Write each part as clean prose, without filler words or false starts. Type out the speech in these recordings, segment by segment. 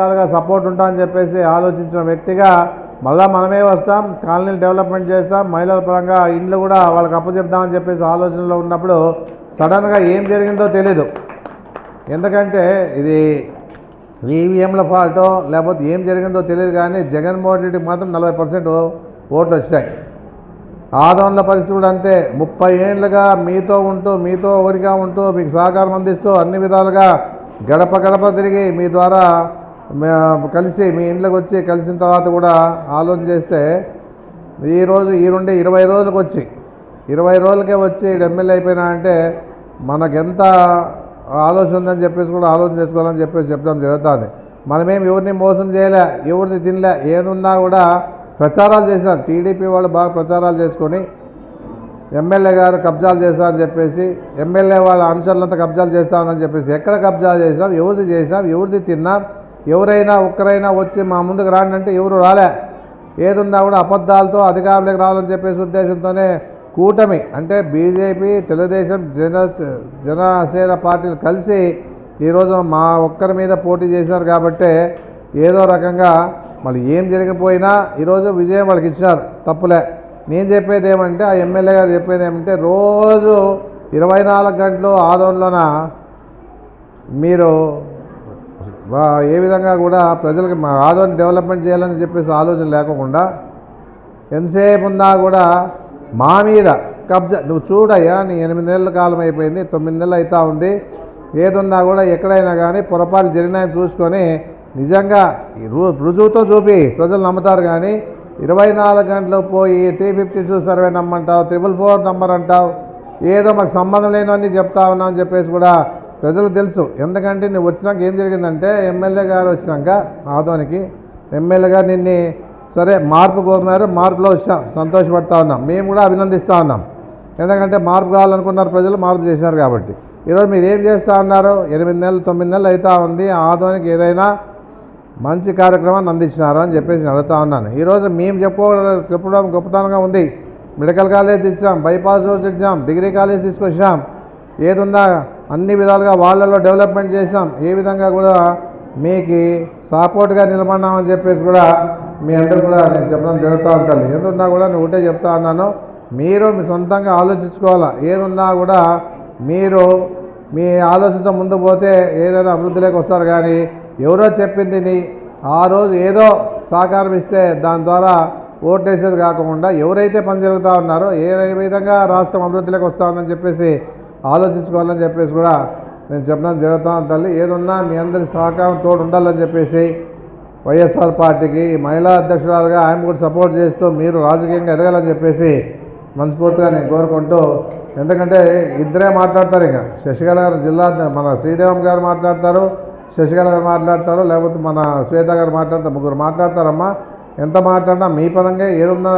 రకాలుగా సపోర్ట్ ఉంటా అని చెప్పేసి ఆలోచించిన వ్యక్తిగా మళ్ళీ మనమే వస్తాం, కాలనీలు డెవలప్మెంట్ చేస్తాం, మహిళల పరంగా ఇండ్లు కూడా వాళ్ళకి అప్పచెప్దామని చెప్పేసి ఆలోచనలో ఉన్నప్పుడు సడన్గా ఏం జరిగిందో తెలీదు. ఎందుకంటే ఇది ఈవీఎంల ఫాల్టో లేకపోతే ఏం జరిగిందో తెలియదు, కానీ జగన్మోహన్ రెడ్డికి మాత్రం 40% ఓట్లు వచ్చాయి. ఆదోన్ల పరిస్థితి కూడా అంతే. 30 ఏళ్ళుగా మీతో ఉంటూ, మీతో ఒకటిగా ఉంటూ, మీకు సహకారం అందిస్తూ అన్ని విధాలుగా గడప గడప తిరిగి మీ ద్వారా కలిసి మీ ఇంట్లోకి వచ్చి కలిసిన తర్వాత కూడా ఆలోచన చేస్తే ఈరోజు ఈ నుండి 20 రోజులకు వచ్చి 20 రోజులకే వచ్చి ఎమ్మెల్యే అయిపోయినా అంటే మనకెంత ఆలోచన ఉందని చెప్పేసి కూడా ఆలోచన చేసుకోవాలని చెప్పేసి చెప్పడం జరుగుతుంది. మనమేం ఎవరిని మోసం చేయలే, ఎవరిని తినలే. ఏదున్నా కూడా ప్రచారాలు చేశారు. టీడీపీ వాళ్ళు బాగా ప్రచారాలు చేసుకొని ఎమ్మెల్యే గారు కబ్జాలు చేస్తారని చెప్పేసి, ఎమ్మెల్యే వాళ్ళ అంశాలంతా కబ్జాలు చేస్తామని చెప్పేసి, ఎక్కడ కబ్జా చేసాం, ఎవరిది చేసాం, ఎవరిది తిన్నాం, ఎవరైనా ఒక్కరైనా వచ్చి మా ముందుకు రాండి అంటే ఎవరు రాలే. ఏదున్నా కూడా అబద్ధాలతో అధికారంలోకి రావాలని చెప్పేసి ఉద్దేశంతోనే కూటమి అంటే బీజేపీ, తెలుగుదేశం, జనసేన పార్టీలు కలిసి ఈరోజు మా ఒక్కరి మీద పోటీ చేశారు. కాబట్టి ఏదో రకంగా మళ్ళీ ఏం జరిగిపోయినా ఈరోజు విజయం వాళ్ళకి ఇచ్చినారు, తప్పులే. నేను చెప్పేది ఏమంటే, ఆ ఎమ్మెల్యే గారు చెప్పేది ఏమంటే, రోజు 24 గంటలు ఆదోన్లోన మీరు ఏ విధంగా కూడా ప్రజలకి మా ఆదోని డెవలప్మెంట్ చేయాలని చెప్పేసి ఆలోచన లేకుండా ఎంతసేపు ఉన్నా కూడా మా మీద కబ్జా. నువ్వు చూడయ్యా, నీ 8 నెలల కాలం అయిపోయింది, 9 నెలలు అవుతా ఉంది. ఏదున్నా కూడా ఎక్కడైనా కానీ పొరపాటు జరిగినాయని చూసుకొని నిజంగా రుజువుతో చూపి ప్రజలు నమ్ముతారు. కానీ 24 గంటలు పోయి 352 సర్వే నమ్మంటావు, 444 నంబర్ అంటావు, ఏదో మాకు సంబంధం లేనివన్నీ చెప్తా ఉన్నావు అని చెప్పేసి కూడా ప్రజలు తెలుసు. ఎందుకంటే నువ్వు వచ్చినాక ఏం జరిగిందంటే, ఎమ్మెల్యే గారు వచ్చినాక ఆదోనికి ఎమ్మెల్యే గారు నిన్ను సరే మార్పు కోరినారు, మార్పులో వచ్చాం, సంతోషపడతా ఉన్నాం, మేము కూడా అభినందిస్తూ ఉన్నాం. ఎందుకంటే మార్పు కావాలనుకున్నారు ప్రజలు, మార్పు చేసినారు. కాబట్టి ఈరోజు మీరు ఏం చేస్తూ ఉన్నారు, 8 నెలలు 9 నెలలు అవుతూ ఉంది, ఆదోనికి ఏదైనా మంచి కార్యక్రమాన్ని అందించినారు అని చెప్పేసి అడుగుతా ఉన్నాను. ఈరోజు మేము చెప్పడం గొప్పతనంగా ఉంది. మెడికల్ కాలేజ్ తెచ్చాం, బైపాస్ రోడ్ తెచ్చాం, డిగ్రీ కాలేజ్ తీసుకొచ్చాం, ఏదున్నా అన్ని విధాలుగా వాళ్ళలో డెవలప్మెంట్ చేసాం. ఏ విధంగా కూడా మీకు సపోర్ట్గా నిలబడినామని చెప్పేసి కూడా మీ అందరూ కూడా నేను చెప్పడం జరుగుతూ ఉంటాను. ఏదున్నా కూడా నేను ఒకటే చెప్తా ఉన్నాను, మీరు మీ సొంతంగా ఆలోచించుకోవాలా. ఏదున్నా కూడా మీరు మీ ఆలోచనతో ముందు పోతే ఏదైనా అభివృద్ధిలోకి వస్తారు. కానీ ఎవరో చెప్పింది ఆ రోజు ఏదో సహకారం ఇస్తే దాని ద్వారా ఓటేసేది కాకుండా ఎవరైతే పని జరుగుతూ ఉన్నారో ఏ విధంగా రాష్ట్రం అభివృద్ధిలోకి వస్తూ ఉందని చెప్పేసి ఆలోచించుకోవాలని చెప్పేసి కూడా నేను చెప్పడం జరుగుతాను తల్లి. ఏదున్నా మీ అందరి సహకారం తోడు ఉండాలని చెప్పేసి వైఎస్ఆర్ పార్టీకి మహిళా అధ్యక్షురాలుగా ఆయన కూడా సపోర్ట్ చేస్తూ మీరు రాజకీయంగా ఎదగాలని చెప్పేసి మనస్ఫూర్తిగా నేను కోరుకుంటూ, ఎందుకంటే ఇద్దరే మాట్లాడతారు. ఇంకా శశికళ గారు జిల్లా మన శ్రీదేవం గారు మాట్లాడతారు, శశికళ గారు మాట్లాడతారు, లేకపోతే మన శ్వేత గారు మాట్లాడతారు, ముగ్గురు మాట్లాడతారమ్మా. ఎంత మాట్లాడినా మీ పరంగా ఏదున్నా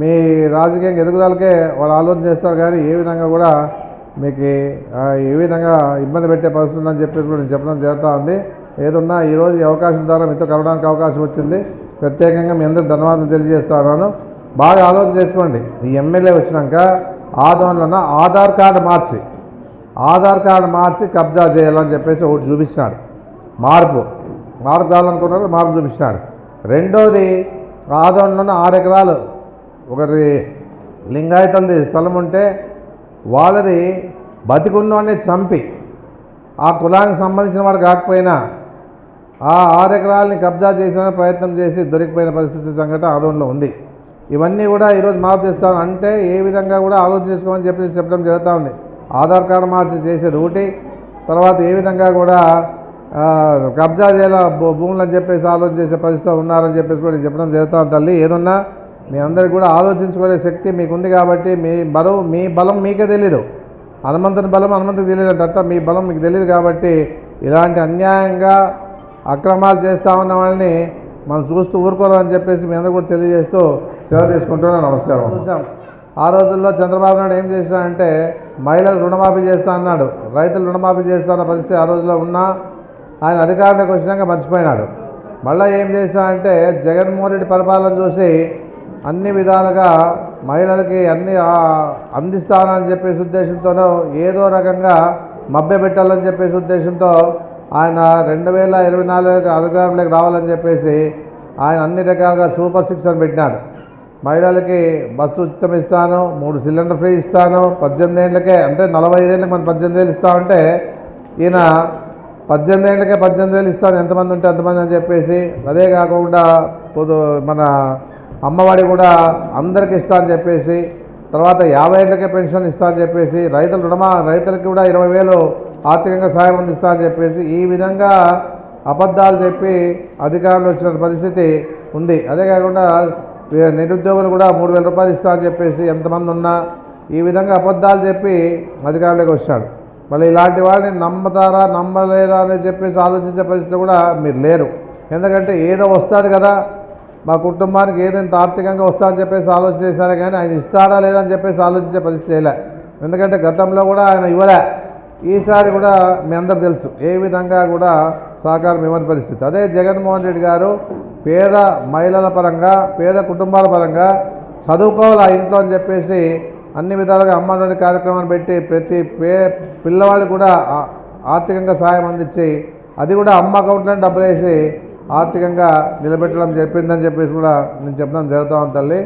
మీ రాజకీయంగా ఎదుగుదలకే వాళ్ళు ఆలోచన చేస్తారు. కానీ ఏ విధంగా కూడా మీకు ఏ విధంగా ఇబ్బంది పెట్టే పరిస్థితి ఉందని చెప్పేసి కూడా నేను చెప్పడం జరుగుతూ ఉంది. ఏదున్నా ఈరోజు ఈ అవకాశం ద్వారా మీతో కలవడానికి అవకాశం వచ్చింది. ప్రత్యేకంగా మీ అందరికి ధన్యవాదాలు తెలియజేస్తున్నాను. బాగా ఆలోచన చేసుకోండి. ఈ ఎమ్మెల్యే వచ్చినాక ఆదోన్లో ఆధార్ కార్డు మార్చి కబ్జా చేయాలని చెప్పేసి ఒకటి చూపించినాడు. మార్పు కావాలనుకున్నారు, మార్పు చూపించినాడు. రెండోది ఆదోన్లో 6 ఎకరాలు ఒకటి లింగాయతలది స్థలం ఉంటే వాళ్ళది బతికున్నవాడిని చంపి ఆ కులానికి సంబంధించిన వాడు కాకపోయినా ఆ 6 ఎకరాలని కబ్జా చేసిన ప్రయత్నం చేసి దొరికిపోయిన పరిస్థితి సంఘటన ఆదోన్లో ఉంది. ఇవన్నీ కూడా ఈరోజు మార్పు చేస్తాను అంటే ఏ విధంగా కూడా ఆలోచన చేసుకోమని చెప్పేసి చెప్పడం జరుగుతూ ఉంది. ఆధార్ కార్డు మార్చి చేసేది ఒకటి, తర్వాత ఏ విధంగా కూడా కబ్జా చేయాల భూములని చెప్పేసి ఆలోచన చేసే పరిస్థితిలో ఉన్నారని చెప్పేసి కూడా చెప్పడం జరుగుతాను తల్లి. ఏదున్నా మీ అందరికీ కూడా ఆలోచించుకునే శక్తి మీకుంది. కాబట్టి మీ బలం మీకే తెలీదు, హనుమంతుని బలం హనుమంతుకి తెలియదు అంటే మీ బలం మీకు తెలియదు. కాబట్టి ఇలాంటి అన్యాయంగా అక్రమాలు చేస్తూ ఉన్న వాళ్ళని మనం చూస్తూ ఊరుకోవాలని చెప్పేసి మీ అందరూ కూడా తెలియజేస్తూ సెలవు తీసుకుంటున్నాను. నమస్కారం. చూసాం ఆ రోజుల్లో చంద్రబాబు నాయుడు ఏం చేసినాడంటే మహిళలు రుణమాఫీ చేస్తా అన్నాడు, రైతులు రుణమాఫీ చేస్తున్న పరిస్థితి ఆ రోజుల్లో ఉన్నా ఆయన అధికారంలోకి వచ్చినాక మర్చిపోయినాడు. మళ్ళీ ఏం చేశాడంటే జగన్మోహన్ రెడ్డి పరిపాలన చూసి అన్ని విధాలుగా మహిళలకి అన్ని అందిస్తానని చెప్పేసి ఉద్దేశంతోనో ఏదో రకంగా మభ్యపెట్టాలని చెప్పేసి ఉద్దేశంతో ఆయన 2024 అధికారంలోకి రావాలని చెప్పేసి ఆయన అన్ని రకాలుగా సూపర్ 6 అని పెట్టినాడు. మహిళలకి బస్సు ఉచితం ఇస్తాను, 3 సిలిండర్ ఫ్రీ ఇస్తాను, 18 ఏళ్ళకే అంటే 45 ఏళ్ళకి మనం 18 వేలు ఇస్తామంటే ఈయన 18 ఏళ్ళకే 18 వేలు ఇస్తాను, ఎంతమంది ఉంటే అంతమంది అని చెప్పేసి. అదే కాకుండా మన అమ్మఒడి కూడా అందరికి ఇస్తా అని చెప్పేసి, తర్వాత 50 ఏళ్ళకే పెన్షన్ ఇస్తా అని చెప్పేసి, రైతులకి కూడా 20,000 ఆర్థికంగా సాయం అందిస్తా అని చెప్పేసి ఈ విధంగా అబద్ధాలు చెప్పి అధికారంలో వచ్చిన పరిస్థితి ఉంది. అదే కాకుండా నిరుద్యోగులు కూడా 3,000 రూపాయలు ఇస్తా అని చెప్పేసి ఎంతమంది ఉన్నా ఈ విధంగా అబద్ధాలు చెప్పి అధికారంలోకి వచ్చాడు. మళ్ళీ ఇలాంటి వాళ్ళని నమ్మతారా నమ్మలేదా అని చెప్పేసి ఆలోచించే పరిస్థితి కూడా మీరు లేరు. ఎందుకంటే ఏదో వస్తుంది కదా, మా కుటుంబానికి ఏదైనా ఆర్థికంగా వస్తా అని చెప్పేసి ఆలోచన చేశారే కానీ ఆయన ఇస్తాడా లేదా అని చెప్పేసి ఆలోచించే పరిస్థితి చేయలే. ఎందుకంటే గతంలో కూడా ఆయన ఇవ్వలే, ఈసారి కూడా మీ అందరు తెలుసు ఏ విధంగా కూడా సహకారం ఇవ్వని పరిస్థితి. అదే జగన్మోహన్ రెడ్డి గారు పేద మహిళల పరంగా, పేద కుటుంబాల పరంగా చదువుకోవాలి ఆ ఇంట్లో అని చెప్పేసి అన్ని విధాలుగా అమ్మఒడి కార్యక్రమాన్ని పెట్టి ప్రతి పిల్లవాళ్ళు కూడా ఆర్థికంగా సాయం అందించి అది కూడా అమ్మ అకౌంట్లో డబ్బులు వేసి ఆర్థికంగా నిలబెట్టడం చెప్పిందని చెప్పేసి కూడా నేను చెప్పడం జరుగుతూ ఉంది తల్లి.